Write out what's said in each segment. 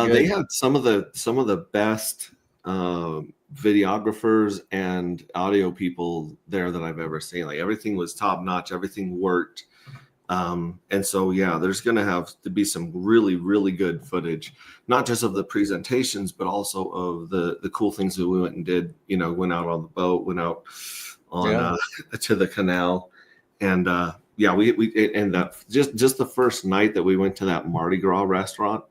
They had some of the best videographers and audio people there that I've ever seen. Like everything was top notch, everything worked. And so, yeah, there's going to have to be some really, really good footage, not just of the presentations, but also of the cool things that we went and did, went out on the boat, went out on to the canal. And we ended up just the first night that we went to that Mardi Gras restaurant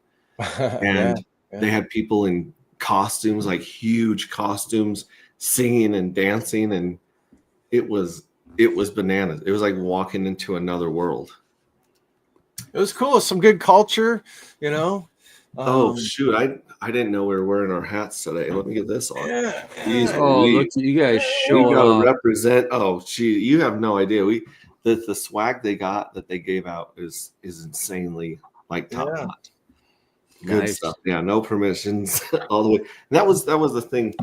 and they had people in costumes, like huge costumes, singing and dancing. And it was bananas. It was like walking into another world. It was cool. Some good culture, Oh shoot! I didn't know we were wearing our hats today. Let me get this on. Look, you guys showing off. Represent. Oh, gee, you have no idea. The swag they got that they gave out is insanely like top notch. Good stuff. Yeah, no permissions all the way. And that was the thing.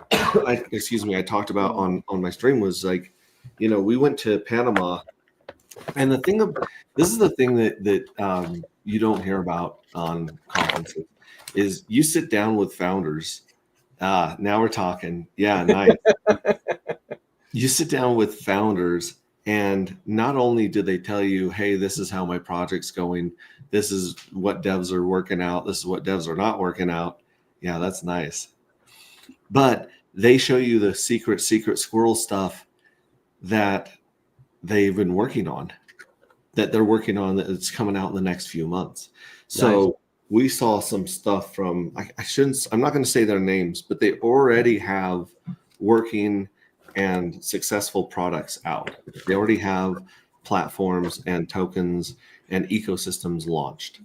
I talked about on my stream was like, we went to Panama, and this is the thing that you don't hear about on conferences is you sit down with founders. Now we're talking. Yeah, nice. You sit down with founders, and not only do they tell you, hey, this is how my project's going. This is what devs are working out. This is what devs are not working out. Yeah, that's nice. But they show you the secret squirrel stuff that they've been working on, that they're working on, that it's coming out in the next few months. So we saw some stuff from, I'm not going to say their names, but they already have working and successful products out. They already have platforms and tokens and ecosystems launched.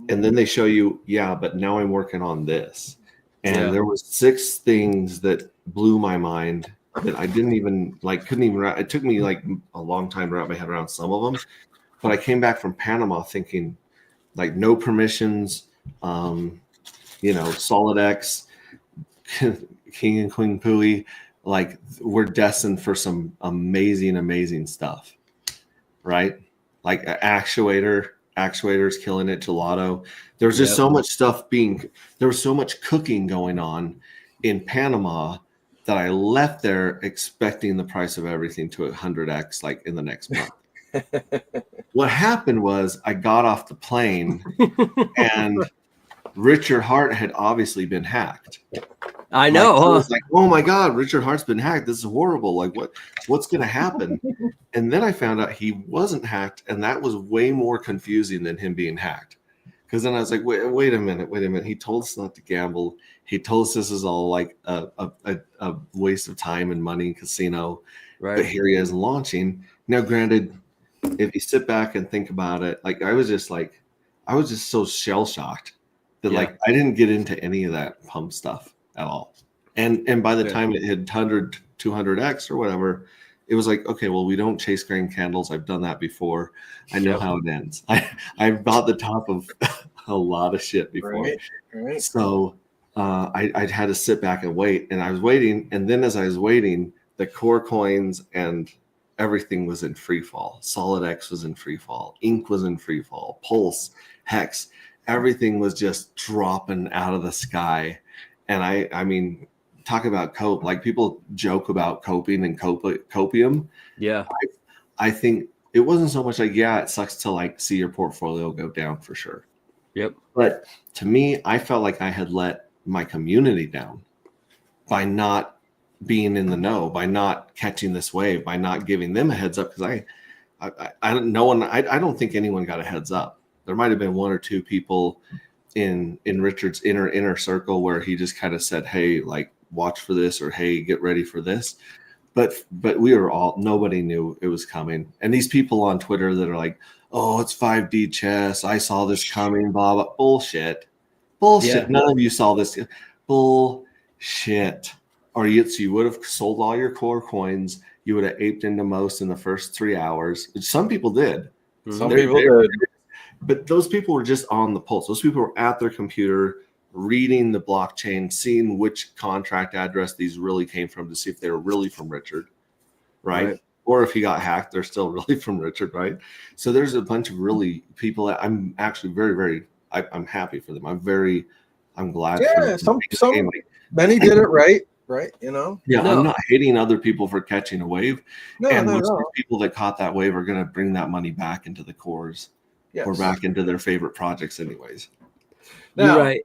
And then they show you, but now I'm working on this. And there was 6 things that blew my mind that I didn't even couldn't even wrap. It took me like a long time to wrap my head around some of them. But I came back from Panama thinking like no permissions, SolidX, King and Queen Pui, like we're destined for some amazing stuff, right? Like actuators killing it, gelato. There was just so much stuff there was so much cooking going on in Panama that I left there expecting the price of everything to 100x like in the next month. What happened was I got off the plane and Richard Hart had obviously been hacked. I know. I was like, oh my God, Richard Hart's been hacked. This is horrible. Like what's going to happen? And then I found out he wasn't hacked. And that was way more confusing than him being hacked. Because then I was like, wait a minute. He told us not to gamble. He told us this is all like a waste of time and money in casino. Right. But here he is launching. Now, granted, if you sit back and think about it, like I was just so shell shocked that like I didn't get into any of that pump stuff at all. And by the time it hit 100, 200x or whatever, it was like, okay, well, we don't chase green candles. I've done that before. I know how it ends. I've bought the top of a lot of shit before. Right. So I had to sit back and wait. And I was waiting. And then as I was waiting, the core coins and everything was in free fall. SolidX was in free fall. Ink was in free fall. Pulse, Hex, everything was just dropping out of the sky. And I mean, talk about cope. Like people joke about coping and copium. Yeah. I think it wasn't so much like, it sucks to like see your portfolio go down for sure. Yep. But to me, I felt like I had let my community down by not being in the know, by not catching this wave, by not giving them a heads up. Because I don't think anyone got a heads up. There might have been 1 or 2 people in Richard's inner circle where he just kind of said, hey, like watch for this, or hey, get ready for this. But we were nobody knew it was coming. And these people on Twitter that are like, oh, it's 5D chess. I saw this coming, blah, blah. Bullshit. Yeah. None of you saw this. Bullshit. Or you would have sold all your core coins. You would have aped into most in the first 3 hours. Some people did. Some people did. But those people were just on the pulse. Those people were at their computer, reading the blockchain, seeing which contract address these really came from to see if they were really from Richard, right? Or if he got hacked, they're still really from Richard, right? So there's a bunch of really people that I'm actually very, very, I'm happy for them. I'm very I'm glad. Yeah, for some many did it right. You know. Yeah, No. I'm not hating other people for catching a wave. No, and no, most of no. the people that caught that wave are going to bring that money back into the cores Yes. or back into their favorite projects, anyways. You're Now, right.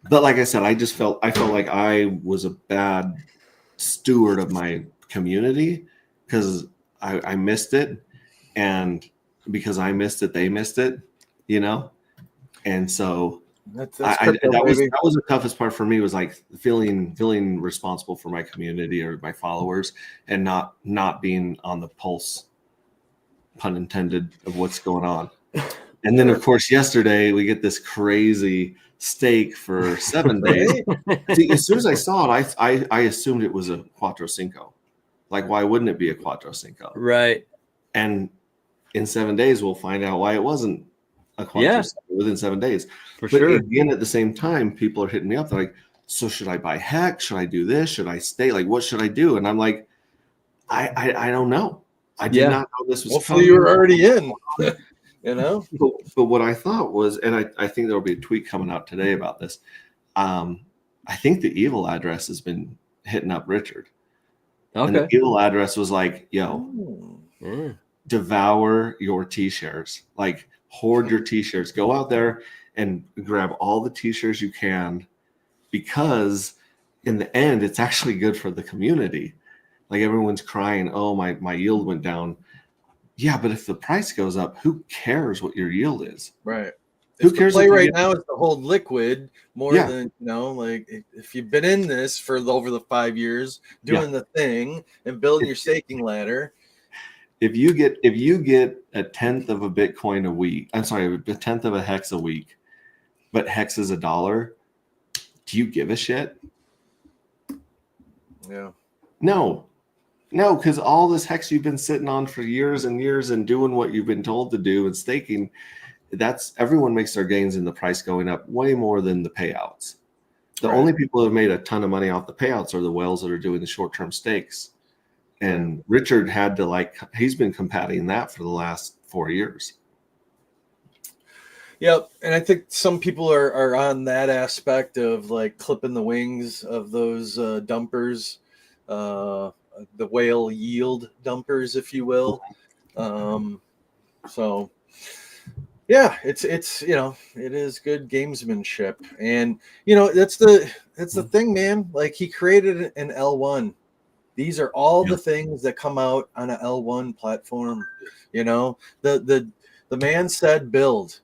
But like I said, I felt like I was a bad steward of my community because I missed it, and because I missed it, they missed it, you know. And so that's that crypto, was baby. the toughest part for me, was like feeling responsible for my community or my followers, and not being on the pulse, pun intended, of what's going on. And then of course yesterday we get this crazy stake for 7 days. See, as soon as I saw it, I assumed it was a Quattro Cinco. Like, why wouldn't it be a Quattro Cinco? Right. And in 7 days we'll find out why it wasn't a Quattro Cinco within 7 days. For But sure. again, at the same time, people are hitting me up. They're like, so should I buy Hex? Should I do this? Should I stay? Like, what should I do? And I'm like, I don't know. I did not know this was Hopefully coming. you were already in. You know. But what I thought was, and I think there will be a tweet coming out today about this. I think the evil address has been hitting up Richard. And the Okay. evil address was like, yo, Yeah. devour your t-shirts, like hoard your t-shirts, go out there and grab all the t-shirts you can, because in the end it's actually good for the community. Like, everyone's crying, oh, my yield went down. Yeah, but if the price goes up, who cares what your yield is? Right. Who The cares play if you right get- now is to hold liquid more Yeah. than, you know, like if you've been in this for over the 5 years doing the thing and building your staking ladder. If you get a tenth of a Bitcoin a week, I'm sorry, a tenth of a Hex a week, but Hex is $1, do you give a shit? Yeah. No, because all this Hex you've been sitting on for years and years and doing what you've been told to do and staking, that's everyone makes their gains in the price going up way more than the payouts. The Right. only people who have made a ton of money off the payouts are the whales that are doing the short-term stakes. And Richard had to, he's been combating that for the last 4 years. Yep. And I think some people are on that aspect of like clipping the wings of those dumpers, the whale yield dumpers, if you will. So yeah, it's you know, it is good gamesmanship. And you know, that's the thing, man. Like, he created an L1. These are all the things that come out on an L1 platform. You know, the man said build.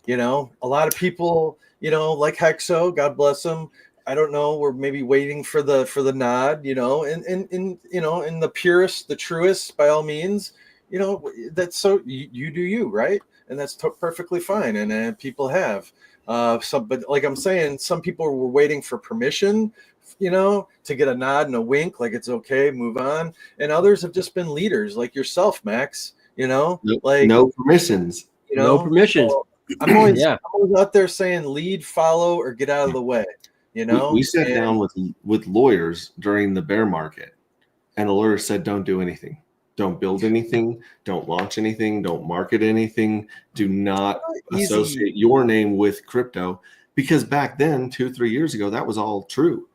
You know, a lot of people, you know, like Hexo, God bless him. I don't know, we're maybe waiting for the nod, you know, and you know, in the purest, the truest, by all means, you know, that's so you do you, right? And that's perfectly fine. And people have but like I'm saying, some people were waiting for permission, you know, to get a nod and a wink, like it's okay, move on. And others have just been leaders, like yourself, Max. You know, like no permissions. You know, no permission. so I'm always out there saying lead, follow, or get out of the way. You know, we sat down with lawyers during the bear market, and the lawyers said, don't do anything. Don't build anything. Don't launch anything. Don't market anything. Do not associate your name with crypto, because back then, 2-3 years ago, that was all true.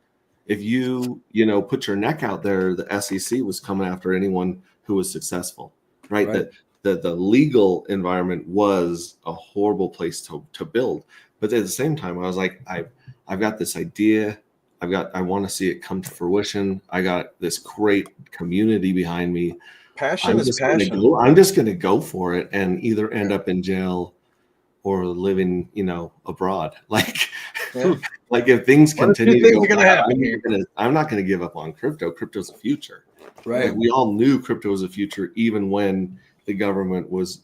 If you put your neck out there, the SEC was coming after anyone who was successful, right? That the legal environment was a horrible place to build. But at the same time, I was like, I've got this idea. I want to see it come to fruition. I got this great community behind me. Passion is passion. I'm just going to go for it and either end up in jail or living, abroad. Like if things continue to go bad, I'm not going to give up on crypto. Crypto's a future. Right. Like, we all knew crypto was a future, even when the government was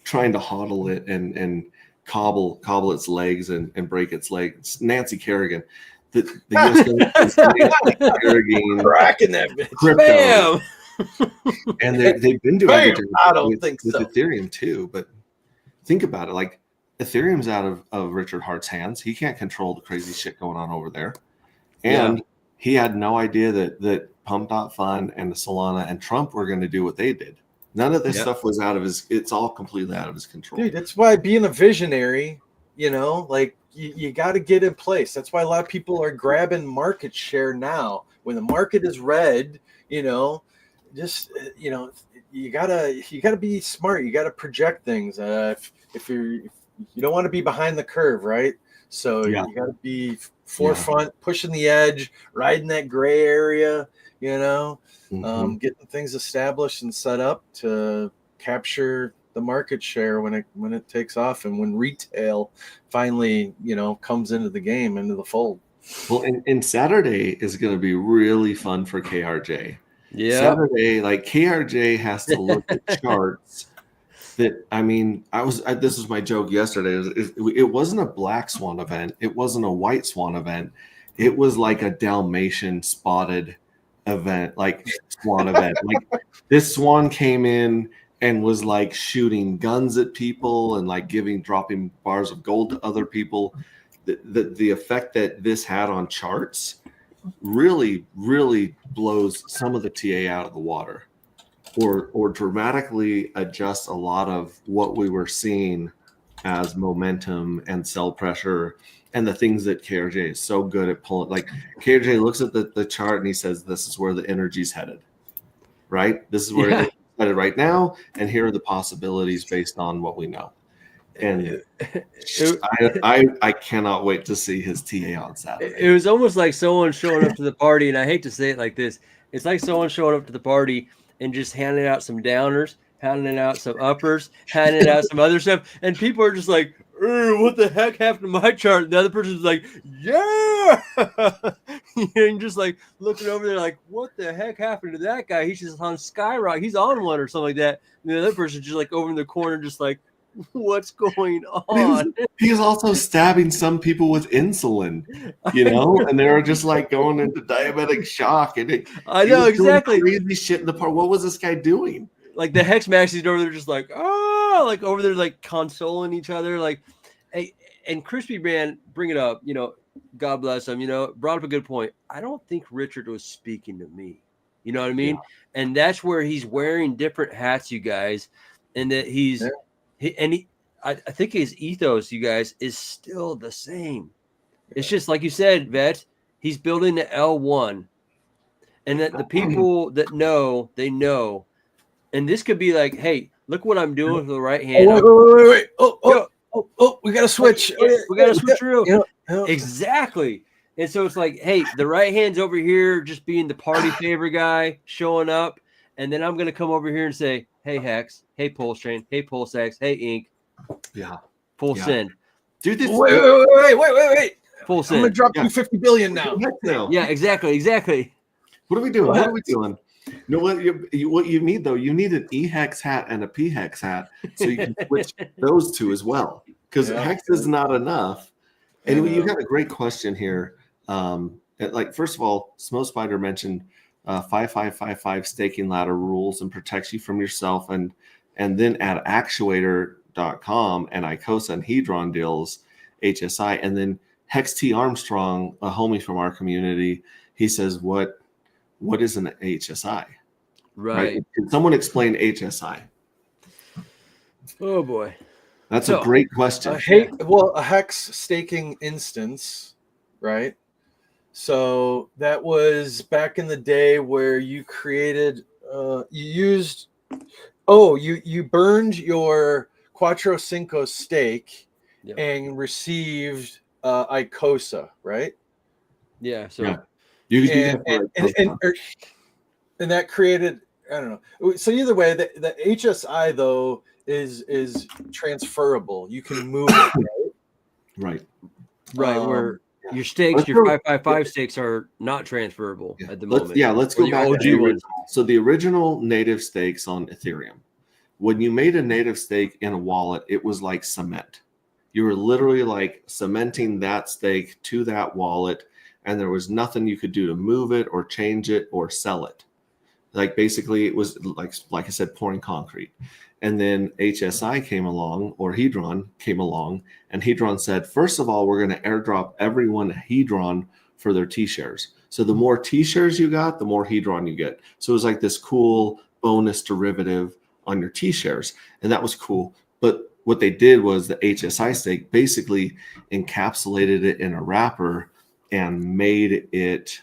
trying to hodl it and cobble its legs and break its legs. Nancy Kerrigan, the U.S. government is Nancy Kerrigan cracking that bitch. Crypto. Bam! And they've been doing it with so. Ethereum too. But think about it, like Ethereum's out of Richard Hart's hands. He can't control the crazy shit going on over there. And he had no idea that Pump.Fund and the Solana and Trump were going to do what they did. None of this stuff was it's all completely out of his control. Dude, that's why being a visionary, like you got to get in place. That's why a lot of people are grabbing market share now. When the market is red, just you gotta be smart. You gotta project things. If you don't want to be behind the curve, right? So you gotta be forefront, pushing the edge, riding that gray area. Getting things established and set up to capture the market share when it takes off, and when retail finally comes into the game, into the fold. Well, and Saturday is going to be really fun for KRJ. Yeah. Saturday, like KRJ has to look at charts that, this was my joke yesterday. It wasn't a black swan event. It wasn't a white swan event. It was like a Dalmatian spotted event, like swan event. Like this swan came in and was like shooting guns at people and like dropping bars of gold to other people. The effect that this had on charts really, really blows some of the TA out of the water, or dramatically adjusts a lot of what we were seeing as momentum and sell pressure and the things that KRJ is so good at pulling. Like KRJ looks at the chart and he says, this is where the energy's headed, right? This is where it's headed right now. And here are the possibilities based on what we know. And I cannot wait to see his TA on Saturday. It was almost like someone showing up to the party, and I hate to say it like this. It's like someone showing up to the party and just handing out some downers, handing out some uppers, handing out some other stuff, and people are just like, what the heck happened to my chart? And the other person's like, yeah. And just like looking over there like, what the heck happened to that guy? He's just on Skyrock. He's on one or something like that. And the other person's just like over in the corner, just like, what's going on? He's also stabbing some people with insulin, and they're just like going into diabetic shock. And I know exactly crazy shit in the park. What was this guy doing? Like the Hex Maxis over there, just like like over there, like consoling each other. Like, hey, and Crispy Man, bring it up. God bless him. Brought up a good point. I don't think Richard was speaking to me. You know what I mean? Yeah. And that's where he's wearing different hats, you guys, and that he's. Yeah. I think his ethos, you guys, is still the same. It's just like you said, Vet. He's building the L1, and that the people that know, they know. And this could be like, hey, look what I'm doing with the right hand. Wait. Oh, we got to switch. We got to switch real. Yeah. Exactly. And so it's like, hey, the right hand's over here, just being the party favor guy, showing up, and then I'm gonna come over here and say, hey Hex, hey Pulse Chain, hey Pulse X, hey Ink. Yeah. Full send. Dude, this wait. Full send. I'm gonna drop you 50 billion now. Yeah, exactly. What are we doing? You know what you need though? You need an E-Hex hat and a P-Hex hat so you can switch those two as well. Because Hex is not enough. And you got a great question here. First of all, Smo Spider mentioned 5555 staking ladder rules and protects you from yourself, and then at actuator.com and Icosa and Hedron deals HSI, and then Hex T Armstrong, a homie from our community, he says, what is an HSI? Right. Can someone explain HSI? Oh boy, that's a great question. A Hex staking instance, right? So that was back in the day where you created, you burned your Quattro Cinco stake and received Icosa, right? Yeah. So and that created, I don't know. So either way, the HSI though is transferable. You can move it, right? Where your stakes, your 555 stakes are not transferable at the moment. Let's go back to the original. So the original native stakes on Ethereum, when you made a native stake in a wallet, it was like cement. You were literally like cementing that stake to that wallet, and there was nothing you could do to move it or change it or sell it. Like basically it was like I said, pouring concrete. And then HSI came along, or Hedron came along, and Hedron said, first of all, we're going to airdrop everyone Hedron for their T-shares. So the more T-shares you got, the more Hedron you get. So it was like this cool bonus derivative on your T-shares. And that was cool. But what they did was the HSI stake basically encapsulated it in a wrapper and made it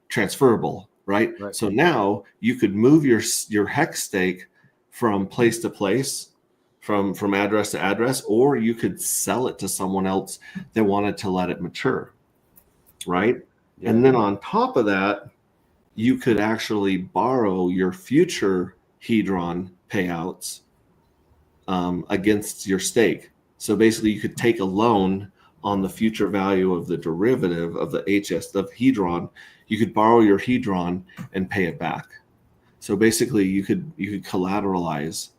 transferable, right? So now you could move your hex stake from place to place, from address to address, or you could sell it to someone else that wanted to let it mature, right? Yeah. And then on top of that, you could actually borrow your future Hedron payouts against your stake. So basically, you could take a loan on the future value of the derivative of the of Hedron. You could borrow your Hedron and pay it back. So basically, you could collateralize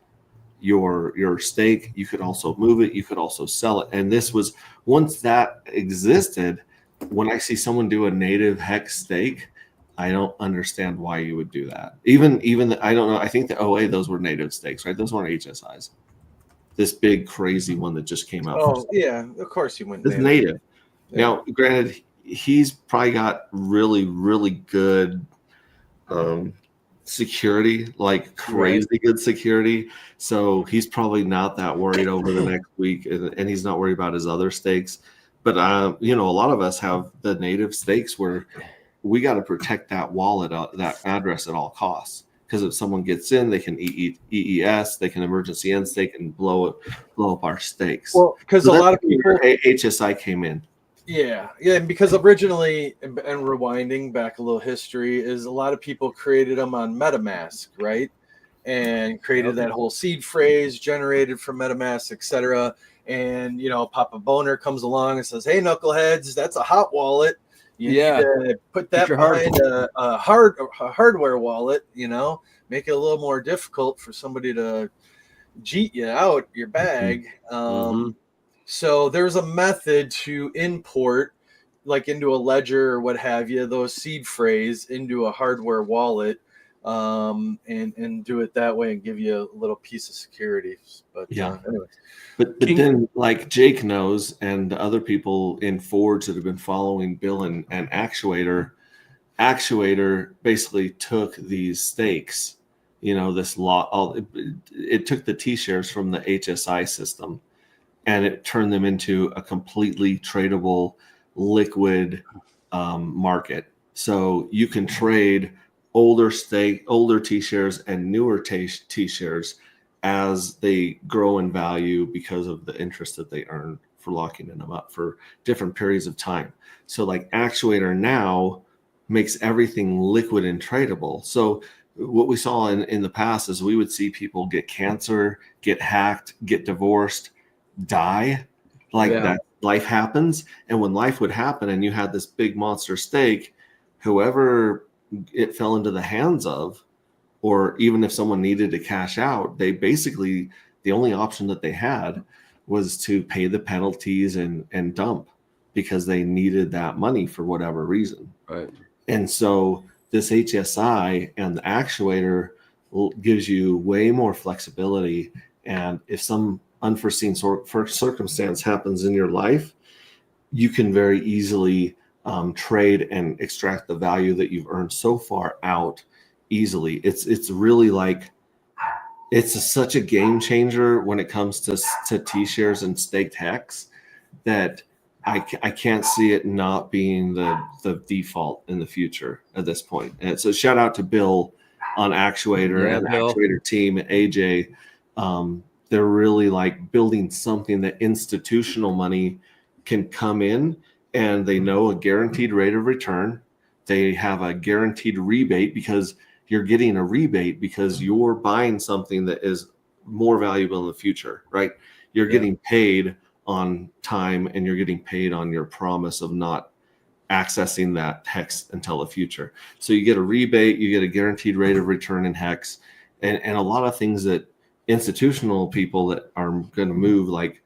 your stake. You could also move it. You could also sell it. And this was, once that existed, when I see someone do a native hex stake, I don't understand why you would do that. Even I don't know. I think the OA, those were native stakes, right? Those weren't HSIs. This big crazy one that just came out. Oh yeah, of course he went. It's native. Yeah. Now, granted, he's probably got really, really good security, like crazy good security. So he's probably not that worried over the next week, and he's not worried about his other stakes. But a lot of us have the native stakes where we got to protect that wallet, that address at all costs. Because if someone gets in, they can EES, they can emergency end stake and blow up our stakes. Well, because a lot of people HSI came in. Yeah, and because originally, and rewinding back a little history, is a lot of people created them on MetaMask, right? And created that whole seed phrase generated from MetaMask, etc. And Papa Boner comes along and says, "Hey, knuckleheads, that's a hot wallet. You need to put that behind a hardware wallet, make it a little more difficult for somebody to cheat you out your bag." So there's a method to import, like into a ledger or what have you, those seed phrase into a hardware wallet, and do it that way and give you a little piece of security. But anyway. But then, like Jake knows, and the other people in Forge that have been following Bill and Actuator basically took these stakes, this law. It took the T-shares from the HSI system, and it turned them into a completely tradable, liquid market. So you can trade older T-shares and newer T-shares as they grow in value because of the interest that they earn for locking them up for different periods of time. So like Actuator now makes everything liquid and tradable. So what we saw in the past is we would see people get cancer, get hacked, get divorced, die, that life happens. And when life would happen and you had this big monster stake, whoever it fell into the hands of, or even if someone needed to cash out, they basically, the only option that they had was to pay the penalties and dump, because they needed that money for whatever reason. Right. And so this HSI and the Actuator gives you way more flexibility. And if some unforeseen circumstance happens in your life, you can very easily trade and extract the value that you've earned so far out easily. It's really like, it's such a game changer when it comes to T-shares and staked hex that I can't see it not being the default in the future at this point. And so shout out to Bill on Actuator and the Actuator team at AJ. They're really like building something that institutional money can come in, and they know a guaranteed rate of return. They have a guaranteed rebate, because you're getting a rebate because you're buying something that is more valuable in the future, right? You're getting paid on time, and you're getting paid on your promise of not accessing that hex until the future. So you get a rebate, you get a guaranteed rate of return in hex, and a lot of things that institutional people that are going to move, like,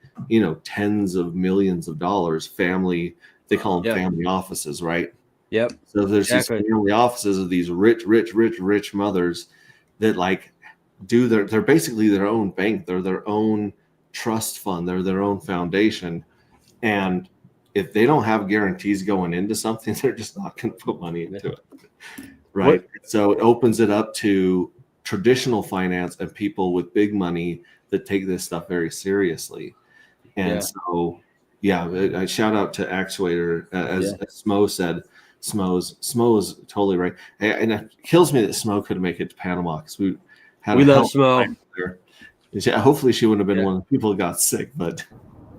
tens of millions of dollars, family, they call them family offices, right? Yep. So there's these family offices of these rich mothers that like they're basically their own bank. They're their own trust fund. They're their own foundation. And if they don't have guarantees going into something, they're just not going to put money into it. Right. So it opens it up to traditional finance and people with big money that take this stuff very seriously. And so, a shout out to Actuator, as Smo said. Smo is totally right, and it kills me that Smo couldn't make it to Panama because we love Smo. Yeah, hopefully she wouldn't have been one of the people that got sick. But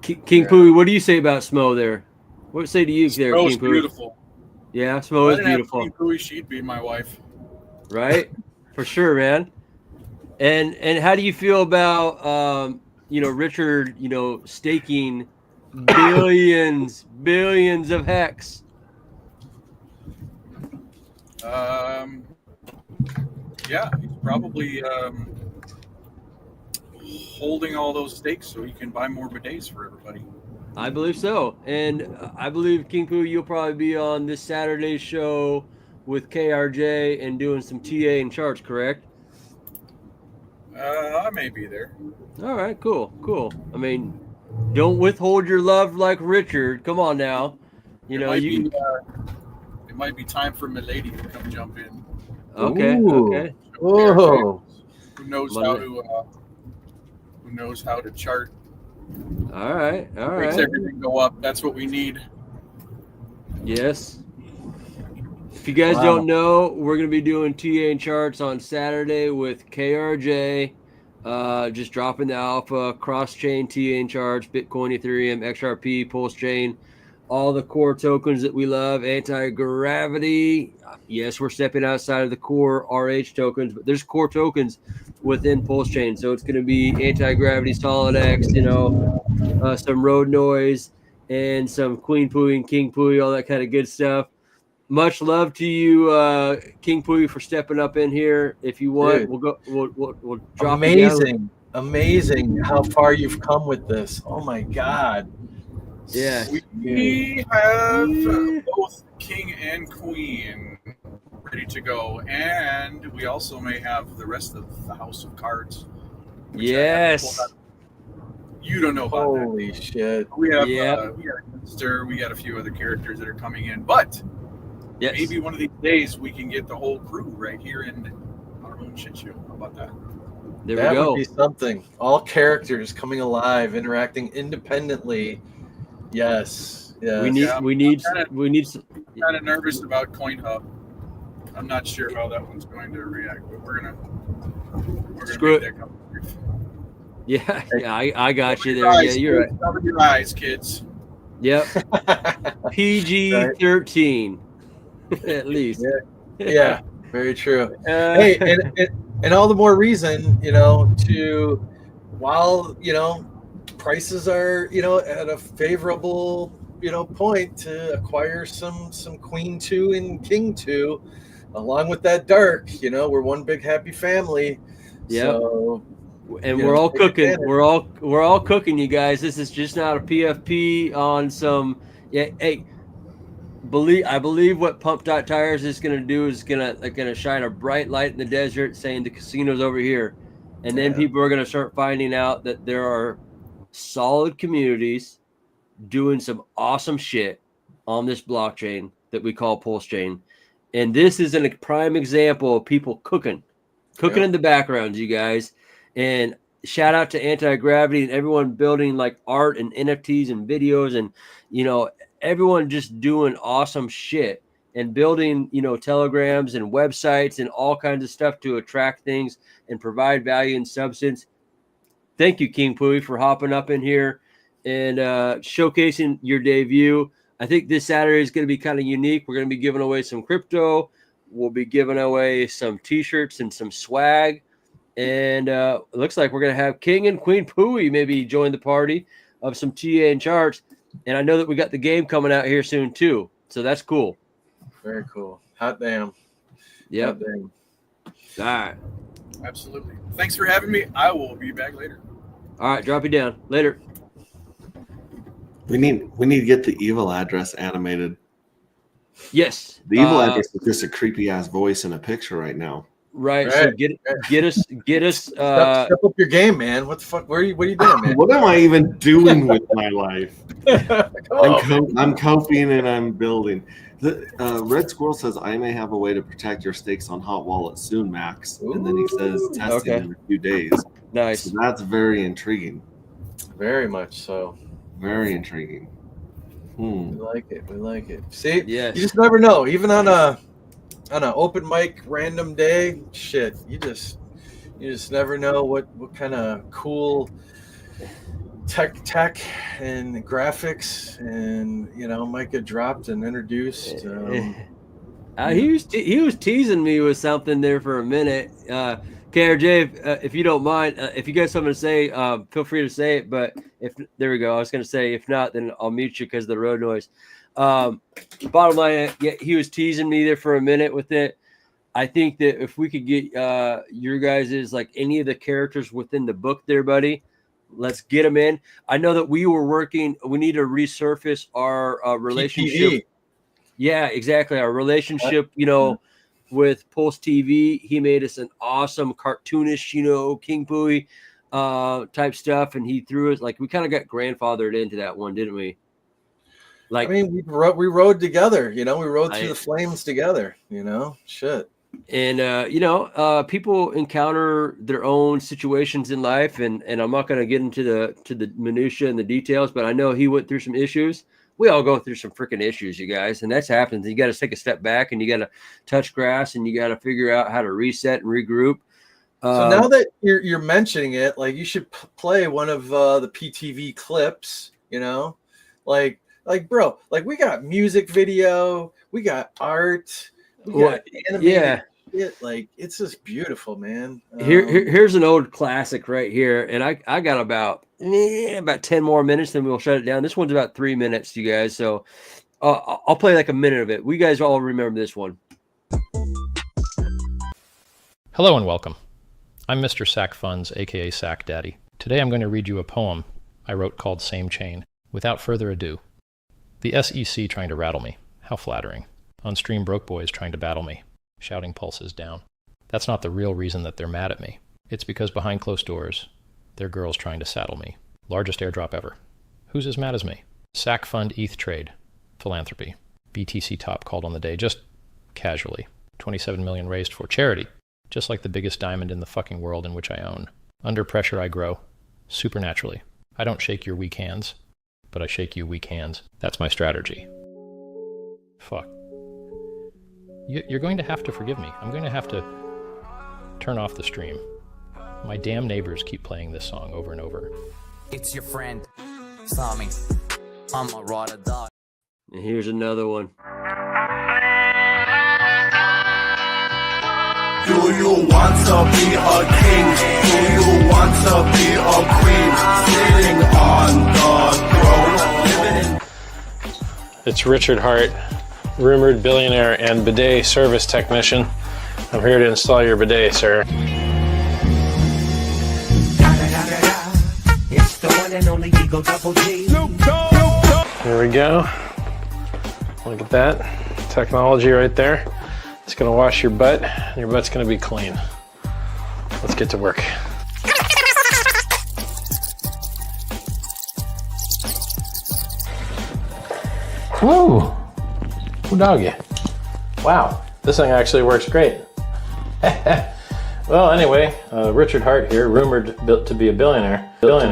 King Pooey, what do you say about Smo there? What say to you there, Smo's King Pooey? beautiful. Yeah, Smo is If I didn't have beautiful. King Pooey, she'd be my wife. Right, for sure, man. And how do you feel about Richard, staking billions of hex? Yeah, he's probably holding all those stakes so he can buy more bidets for everybody. I believe so. And I believe, King Pooey, you'll probably be on this Saturday's show with KRJ and doing some TA and charts, correct? I may be there. All right, cool. I mean, don't withhold your love like Richard. Come on now. It might be time for Milady to come jump in. Okay. Whoa. Who knows how to chart? All right. Makes everything go up. That's what we need. Yes. If you guys don't know, we're going to be doing TA and charts on Saturday with KRJ. Just dropping the alpha, cross-chain TA and charts, Bitcoin, Ethereum, XRP, Pulse Chain, all the core tokens that we love, anti-gravity. Yes, we're stepping outside of the core RH tokens, but there's core tokens within Pulse Chain. So it's going to be anti-gravity, SolidX, some road noise, and some Queen Pooey and King Pooey, all that kind of good stuff. Much love to you, King Pooey, for stepping up in here. If you want, Dude, we'll drop amazing how far you've come with this. Oh my God. Yeah. We have both King and Queen ready to go, and we also may have the rest of the House of Cards. Yes. You don't know about that. Holy shit. We got Stir, we got a few other characters that are coming in, but maybe one of these days we can get the whole crew right here in our own shit show. How about that? There that we go. Would be something. All characters coming alive, interacting independently. Yes. We need. I'm kind of nervous about CoinHub. I'm not sure how that one's going to react, but we're gonna Screw make it. that come. Yeah, I got you there. Cover Yeah, you're right. Cover your eyes, kids. Yep. PG-13, at least. Yeah, very true. Hey, and all the more reason, to while prices are at a favorable point to acquire some Queen 2 and King 2 along with that dark. We're one big happy family. Yeah. So, and we're all cooking. We're all cooking, you guys. This is just not a PFP on some. Yeah. Hey, I believe what Pump Tires is going to do is going to shine a bright light in the desert, saying the casino's over here, and then people are going to start finding out that there are solid communities doing some awesome shit on this blockchain that we call Pulse Chain, and this is a prime example of people cooking in the background, you guys. And shout out to Anti-Gravity and everyone building like art and NFTs and videos and, everyone just doing awesome shit and building, telegrams and websites and all kinds of stuff to attract things and provide value and substance. Thank you, King Pooey, for hopping up in here and showcasing your debut. I think this Saturday is going to be kind of unique. We're going to be giving away some crypto. We'll be giving away some T-shirts and some swag. And it looks like we're going to have King and Queen Pooey maybe join the party of some TA and charts. And I know that we got the game coming out here soon, too. So that's cool. Very cool. Hot damn. Yep. Hot damn. All right. Absolutely. Thanks for having me. I will be back later. All right. Drop you down. Later. We need to get the evil address animated. Yes. The evil address is just a creepy ass voice in a picture right now. Right. So get us. Step up your game, man. What the fuck? What are you doing, man? What am I even doing with my life? I'm I'm coping and I'm building. The Red Squirrel says I may have a way to protect your stakes on Hot Wallet soon, Max. And then he says testing in a few days. Nice. So that's very intriguing. Very much so. Very intriguing. We like it. We like it. See, Yes. you just never know. Even on an open mic random day, shit, you just never know what kind of cool tech and graphics and might get dropped and introduced. He was teasing me with something there for a minute. KRJ, if you don't mind, if you got something to say, feel free to say it. But there we go. I was going to say, if not, then I'll mute you because of the road noise. Bottom line, he was teasing me there for a minute with it. I think that if we could get your guys' like any of the characters within the book there, buddy, let's get them in. I know that we need to resurface our relationship. PTV. Yeah, exactly. Our relationship, with Pulse TV. He made us an awesome cartoonish, King Pooey type stuff. And he threw us we kind of got grandfathered into that one, didn't we? Like, I mean, we rode together, we rode through the flames together, shit. And people encounter their own situations in life, and I'm not going to get into the minutia and the details, but I know he went through some issues. We all go through some freaking issues, you guys, and that's happens. You got to take a step back, and you got to touch grass, and you got to figure out how to reset and regroup. So now that you're mentioning it, like you should play one of the PTV clips, like bro, like we got music video, we got art, we got animated shit. Like it's just beautiful, man. Here's an old classic right here, and I got about 10 more minutes, then we'll shut it down. This one's about 3 minutes, you guys. So I'll play like a minute of it. We guys all remember this one. Hello and welcome. I'm Mr. Sack Funds, aka Sack Daddy. Today I'm going to read you a poem I wrote called Same Chain. Without further ado, the SEC trying to rattle me. How flattering. On-stream broke boys trying to battle me. Shouting pulses down. That's not the real reason that they're mad at me. It's because behind closed doors, they're girls trying to saddle me. Largest airdrop ever. Who's as mad as me? Sack Fund ETH trade. Philanthropy. BTC top called on the day, just casually. 27 million raised for charity. Just like the biggest diamond in the fucking world in which I own. Under pressure I grow. Supernaturally. I don't shake your weak hands, but I shake you weak hands. That's my strategy. Fuck. You're going to have to forgive me. I'm going to have to turn off the stream. My damn neighbors keep playing this song over and over. It's your friend, Tommy. I'm a ride or die. And here's another one. Do you want to be a king? Do you want to be a queen? Sitting on the throne. It's Richard Hart, rumored billionaire and bidet service technician. I'm here to install your bidet, sir. It's the one and only Eagle Double G. Here we go. Look at that. Technology right there. It's going to wash your butt, and your butt's going to be clean. Let's get to work. Whoa! Ooh, doggy. Wow, this thing actually works great. Well, anyway, Richard Hart here, rumored to be a billionaire, installing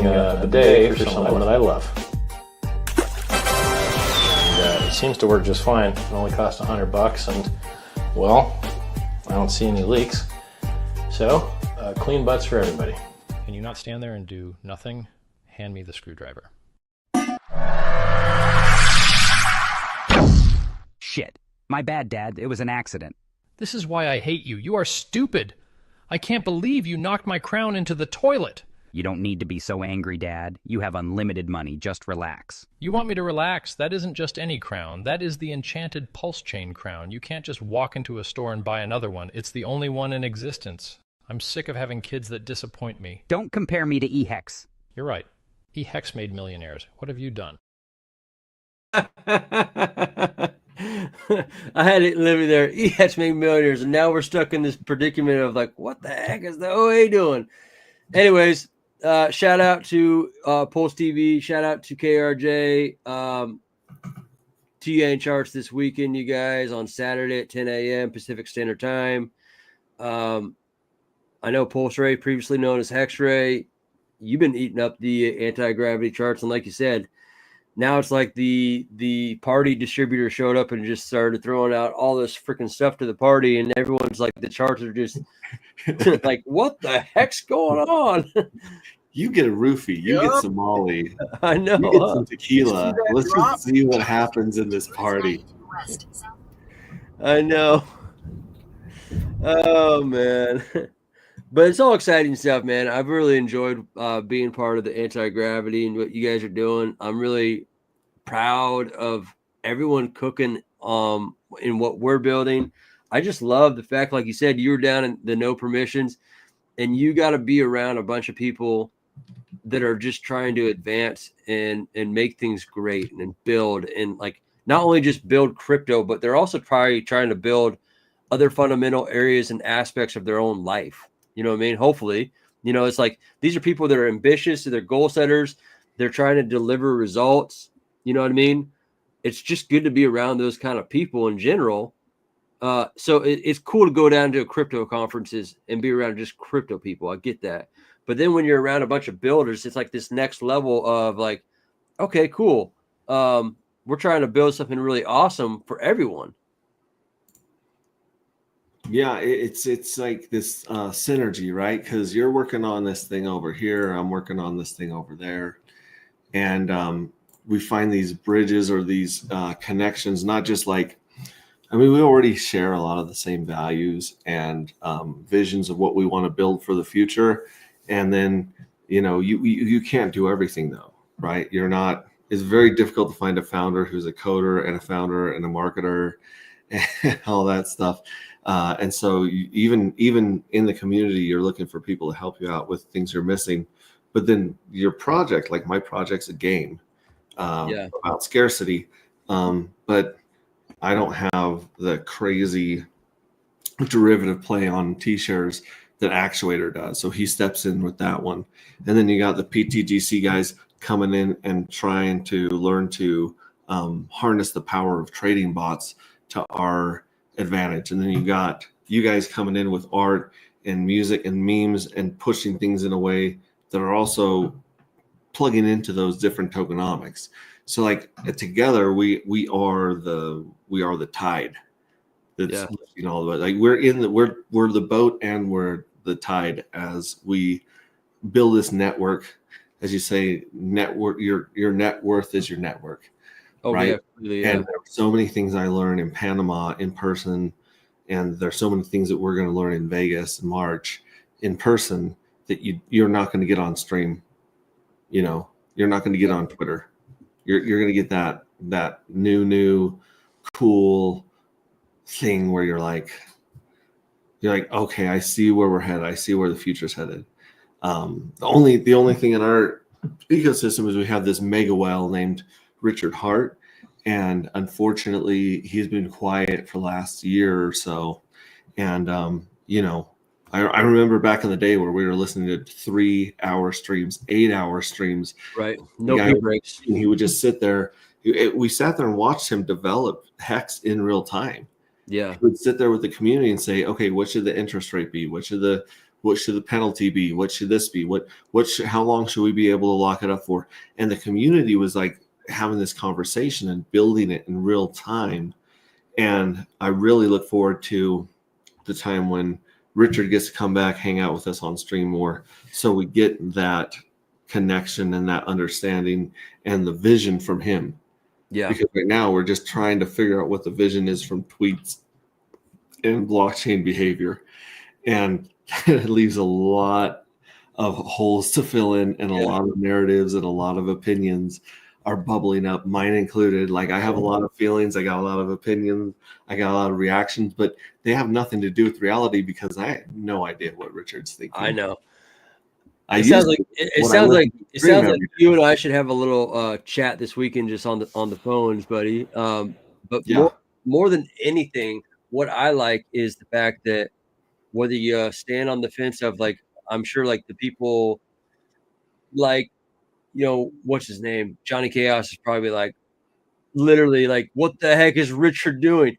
a bidet for someone that I love. And, it seems to work just fine. It only cost $100, and well, I don't see any leaks. So, clean butts for everybody. Can you not stand there and do nothing? Hand me the screwdriver. Shit. My bad, Dad. It was an accident. This is why I hate you. You are stupid. I can't believe you knocked my crown into the toilet. You don't need to be so angry, Dad. You have unlimited money. Just relax. You want me to relax? That isn't just any crown. That is the enchanted pulse chain crown. You can't just walk into a store and buy another one. It's the only one in existence. I'm sick of having kids that disappoint me. Don't compare me to E-Hex. You're right. E-Hex made millionaires. What have you done? I had it living there. E-Hex made millionaires, and now we're stuck in this predicament of like, what the heck is the OA doing? Anyways, shout out to Pulse TV. Shout out to KRJ. TA in charts this weekend, you guys, on Saturday at 10 a.m. Pacific Standard Time. I know Pulse Ray, previously known as Hex Ray, you've been eating up the anti-gravity charts, and like you said, now it's like the party distributor showed up and just started throwing out all this freaking stuff to the party, and everyone's like, the charts are just like, what the heck's going on? You get a roofie, you get some Molly, I know, you get some tequila. Let's just see what happens in this party. I know. Oh man. But it's all exciting stuff, man. I've really enjoyed being part of the anti-gravity and what you guys are doing. I'm really proud of everyone cooking in what we're building. I just love the fact, like you said, you were down in the no permissions, and you got to be around a bunch of people that are just trying to advance and make things great and build, and like not only just build crypto, but they're also trying to build other fundamental areas and aspects of their own life. You know what I mean? Hopefully, you know, it's like these are people that are ambitious, they're goal setters, they're trying to deliver results. You know what I mean? It's just good to be around those kind of people in general. So it's cool to go down to crypto conferences and be around just crypto people. I get that. But then when you're around a bunch of builders, it's like this next level of like, okay, cool. We're trying to build something really awesome for everyone. Yeah, it's like this synergy, right? Because you're working on this thing over here, I'm working on this thing over there, and we find these bridges or these connections. Not just like, I mean, we already share a lot of the same values and visions of what we want to build for the future, and then you know, you can't do everything though, right? You're not. It's very difficult to find a founder who's a coder and a founder and a marketer and all that stuff. And so even in the community, you're looking for people to help you out with things you're missing. But then your project, like my project's a game about scarcity. But I don't have the crazy derivative play on T-shares that Actuator does. So he steps in with that one. And then you got the PTGC guys coming in and trying to learn to harness the power of trading bots to our advantage. And then you got you guys coming in with art and music and memes and pushing things in a way that are also plugging into those different tokenomics. So like together we are the tide that's lifting all the way. Like we're the boat and we're the tide as we build this network. As you say, network, your net worth is your network. Right. Yeah. And there are so many things I learned in Panama in person, and there's so many things that we're going to learn in Vegas in March in person that you're not going to get on stream. You know, you're not going to get on Twitter. You're going to get that new cool thing where you're like, okay, I see where we're headed. I see where the future's headed. The only thing in our ecosystem is we have this mega whale named Richard Hart, and unfortunately he's been quiet for the last year or so. And you know, I remember back in the day where we were listening to 3-hour streams, 8-hour streams, right? No breaks. He would just sit there. We sat there and watched him develop Hex in real time. Yeah, he would sit there with the community and say, okay, what should the interest rate be? What should the penalty be? What should this be? How long should we be able to lock it up for? And the community was like having this conversation and building it in real time. And I really look forward to the time when Richard gets to come back, hang out with us on stream more, so we get that connection and that understanding and the vision from him. Yeah. Because right now we're just trying to figure out what the vision is from tweets and blockchain behavior. And it leaves a lot of holes to fill in, and a lot of narratives and a lot of opinions are bubbling up, mine included. Like I have a lot of feelings, I got a lot of opinions, I got a lot of reactions, but they have nothing to do with reality because I have no idea what Richard's thinking. I know. It sounds like you and I should have a little chat this weekend just on the phones, buddy. But more than anything, what I like is the fact that whether you stand on the fence of like, I'm sure like the people like, you know, what's his name? Johnny Chaos is probably like, literally like, what the heck is Richard doing?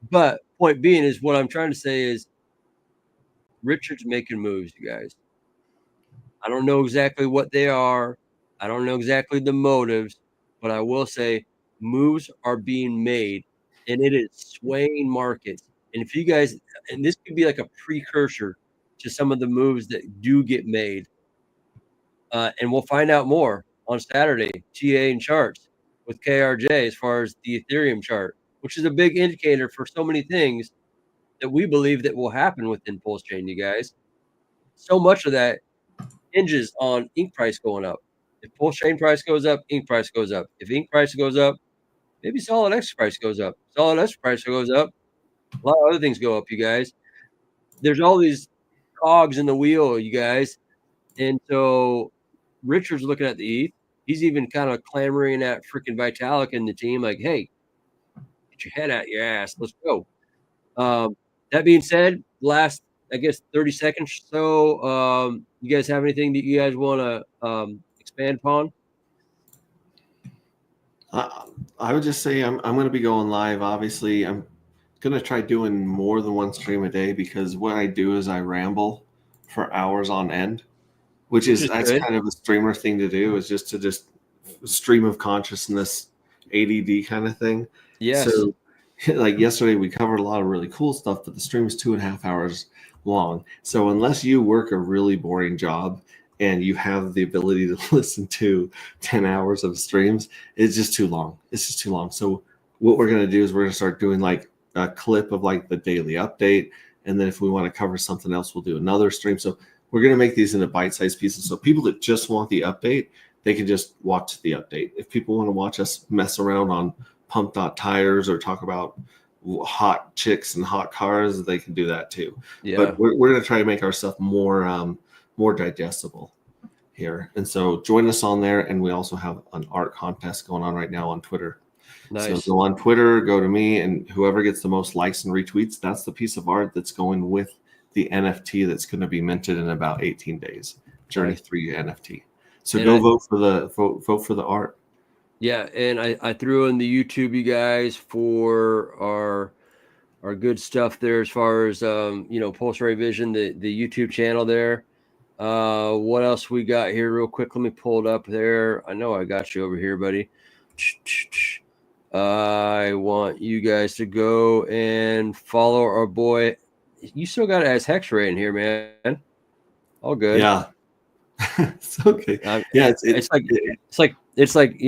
But point being is what I'm trying to say is Richard's making moves, you guys. I don't know exactly what they are. I don't know exactly the motives, but I will say moves are being made, and it is swaying markets. And if you guys, and this could be like a precursor to some of the moves that do get made, and we'll find out more on Saturday, TA and charts with KRJ as far as the Ethereum chart, which is a big indicator for so many things that we believe that will happen within Pulse Chain, you guys. So much of that hinges on ink price going up. If Pulse Chain price goes up, ink price goes up. If ink price goes up, maybe Solid X price goes up. Solid X price goes up. A lot of other things go up, you guys. There's all these cogs in the wheel, you guys. And so Richard's looking at the ETH. He's even kind of clamoring at freaking Vitalik and the team, like, hey, get your head out your ass. Let's go. That being said, last, I guess, 30 seconds or so, you guys have anything that you guys want to expand upon? I would just say I'm going to be going live. Obviously, I'm going to try doing more than one stream a day, because what I do is I ramble for hours on end, that's kind of a streamer thing to do, is just stream of consciousness, ADD kind of thing. Yes. So like yesterday, we covered a lot of really cool stuff, but the stream is 2.5 hours long. So unless you work a really boring job and you have the ability to listen to 10 hours of streams, it's just too long. It's just too long. So what we're going to do is we're going to start doing like a clip of like the daily update. And then if we want to cover something else, we'll do another stream. So we're going to make these into bite-sized pieces. So people that just want the update, they can just watch the update. If people want to watch us mess around on pump.tires or talk about hot chicks and hot cars, they can do that too. Yeah. But we're going to try to make our stuff more digestible here. And so join us on there. And we also have an art contest going on right now on Twitter. Nice. So go on Twitter, go to me, and whoever gets the most likes and retweets, that's the piece of art that's going with the NFT that's going to be minted in about 18 days. Journey 3 NFT. So go vote for the art. Yeah, and I threw in the YouTube, you guys, for our good stuff there as far as Pulse Ray Vision, the YouTube channel there. What else we got here real quick? Let me pull it up there. I know I got you over here, buddy. I want you guys to go and follow our boy. You still got it as Hexray in here, man. All good. Yeah. It's okay. Yeah, it's like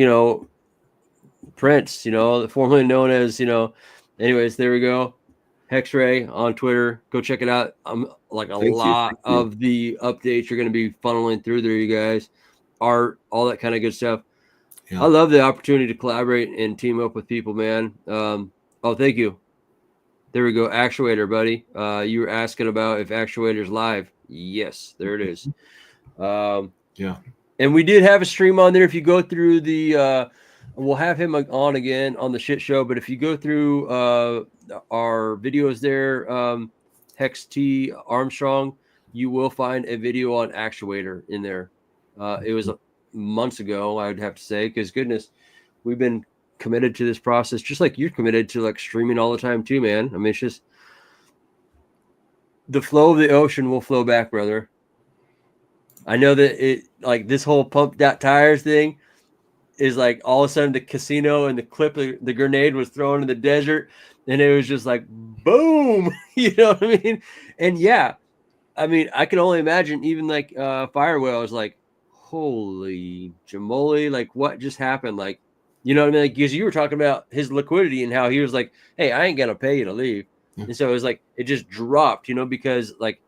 Prince, formerly known as, anyways, there we go. Hexray on Twitter. Go check it out. Like a lot of the updates are going to be funneling through there, you guys. Art, all that kind of good stuff. Yeah. I love the opportunity to collaborate and team up with people, man. Thank you. There we go. Actuator, buddy. You were asking about if Actuator's live. Yes, there it is. Yeah. And we did have a stream on there. If you go through we'll have him on again on the shit show. But if you go through our videos there, Hex T Armstrong, you will find a video on Actuator in there. It was months ago, I would have to say, because goodness, we've been committed to this process, just like you're committed to like streaming all the time too, man. I mean, it's just the flow of the ocean will flow back, brother. I know that it, like this whole pump.tires thing is like all of a sudden the casino and the clip, the grenade was thrown in the desert, and it was just like boom, you know what I mean? And yeah, I mean, I can only imagine even like Firewhale was like, holy jamoli, like what just happened? Like, you know what I mean? Like, because you were talking about his liquidity and how he was like, hey, I ain't gonna pay you to leave. And so it was like it just dropped, because like,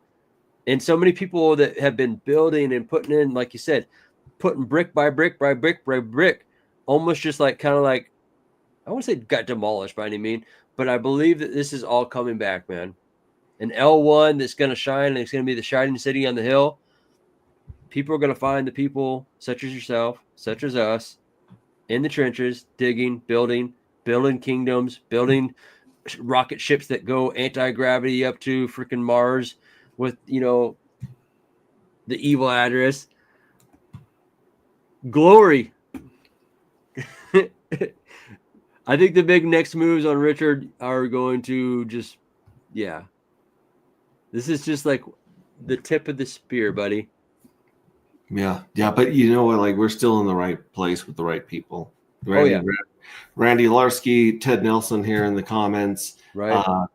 and so many people that have been building and putting in, like you said, putting brick by brick by brick by brick, almost just like kind of like, I wouldn't say got demolished by any means, but I believe that this is all coming back, man. An L1 that's going to shine, and it's going to be the shining city on the hill. People are going to find the people such as yourself, such as us, in the trenches, digging, building kingdoms, building rocket ships that go anti-gravity up to freaking Mars with, the evil address. Glory. I think the big next moves on Richard are going to just, yeah. This is just like the tip of the spear, buddy. Yeah, but you know what? Like, we're still in the right place with the right people. Randy Larsky, Ted Nelson here in the comments. Right.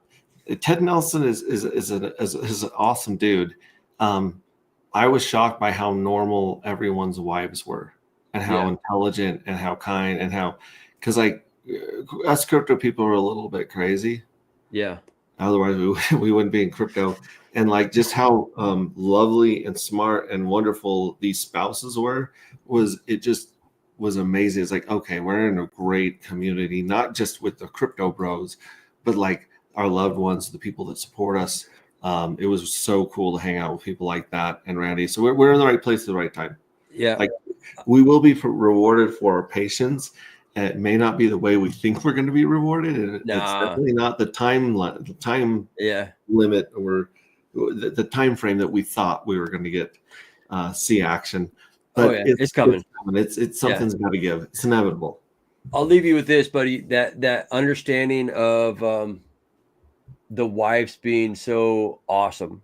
Ted Nelson is an awesome dude. I was shocked by how normal everyone's wives were, and how intelligent and how kind, and how, because like us crypto people are a little bit crazy. Yeah. Otherwise we wouldn't be in crypto. And like just how lovely and smart and wonderful these spouses were, was amazing. It's like, okay, we're in a great community, not just with the crypto bros, but like our loved ones, the people that support us. It was so cool to hang out with people like that and Randy. So we're in the right place at the right time. Yeah. Like, we will be rewarded for our patience. It may not be the way we think we're going to be rewarded. And it's definitely not the time limit or the time frame that we thought we were going to get see action. But it's coming. It's something's got to give. It's inevitable. I'll leave you with this, buddy. That understanding of the wives being so awesome.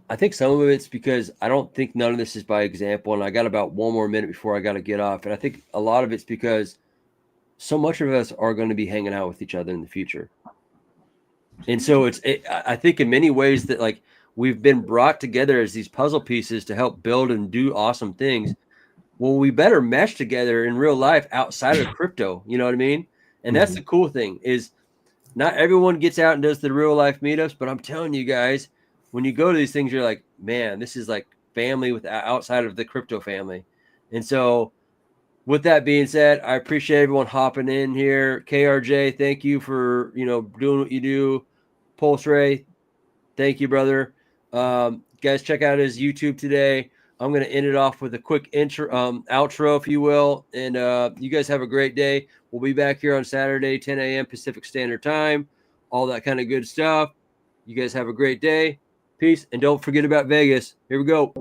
I think some of it's because I don't think none of this is by example. And I got about one more minute before I got to get off. And I think a lot of it's because so much of us are going to be hanging out with each other in the future. And so I think in many ways that like we've been brought together as these puzzle pieces to help build and do awesome things. Well, we better mesh together in real life outside of crypto. You know what I mean? And that's the cool thing is not everyone gets out and does the real life meetups, but I'm telling you guys, when you go to these things, you're like, man, this is like family with outside of the crypto family. And so with that being said, I appreciate everyone hopping in here. KRJ, thank you for, doing what you do. Pulse Ray, thank you, brother. Guys, check out his YouTube today. I'm going to end it off with a quick outro, if you will. And you guys have a great day. We'll be back here on Saturday, 10 a.m. Pacific Standard Time, all that kind of good stuff. You guys have a great day. Peace. And don't forget about Vegas. Here we go.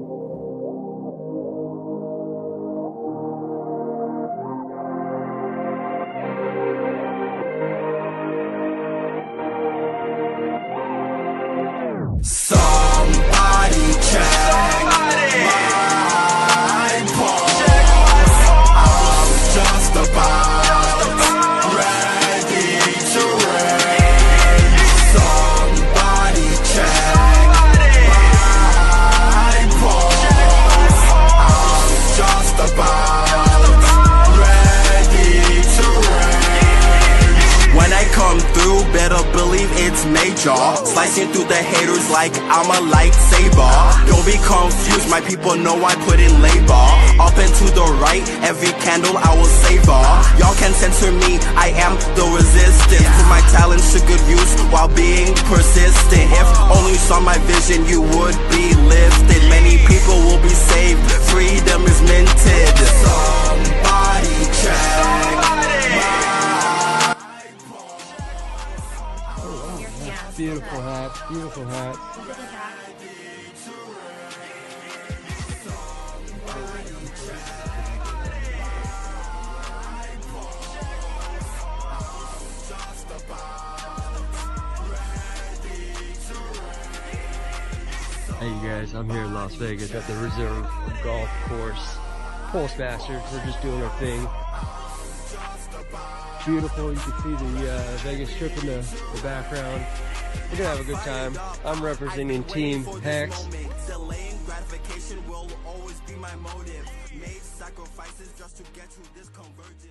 Somebody check my pulse. I'm just about ready to race. Somebody check my pulse. I'm just about ready to race. When I come through, better believe it's major. Slicing through the haters like I'm a lightsaber. Don't be confused, my people know I put in labor. Up and to the right, every candle I will savor. Y'all can censor me, I am the resistance. Put my talents to good use while being persistent. If only you saw my vision, you would be lifted. Many people will be saved, freedom is minted. Somebody check. Beautiful hat. Beautiful hat. Hey, you guys, I'm here in Las Vegas at the Reserve Golf Course. Pulse Bastards, we're just doing our thing. Beautiful, you can see the Vegas Strip in the background. We're gonna have a good time. I'm representing Team Hex. Delaying gratification will always be my motive. Made sacrifices just to get to this convergence.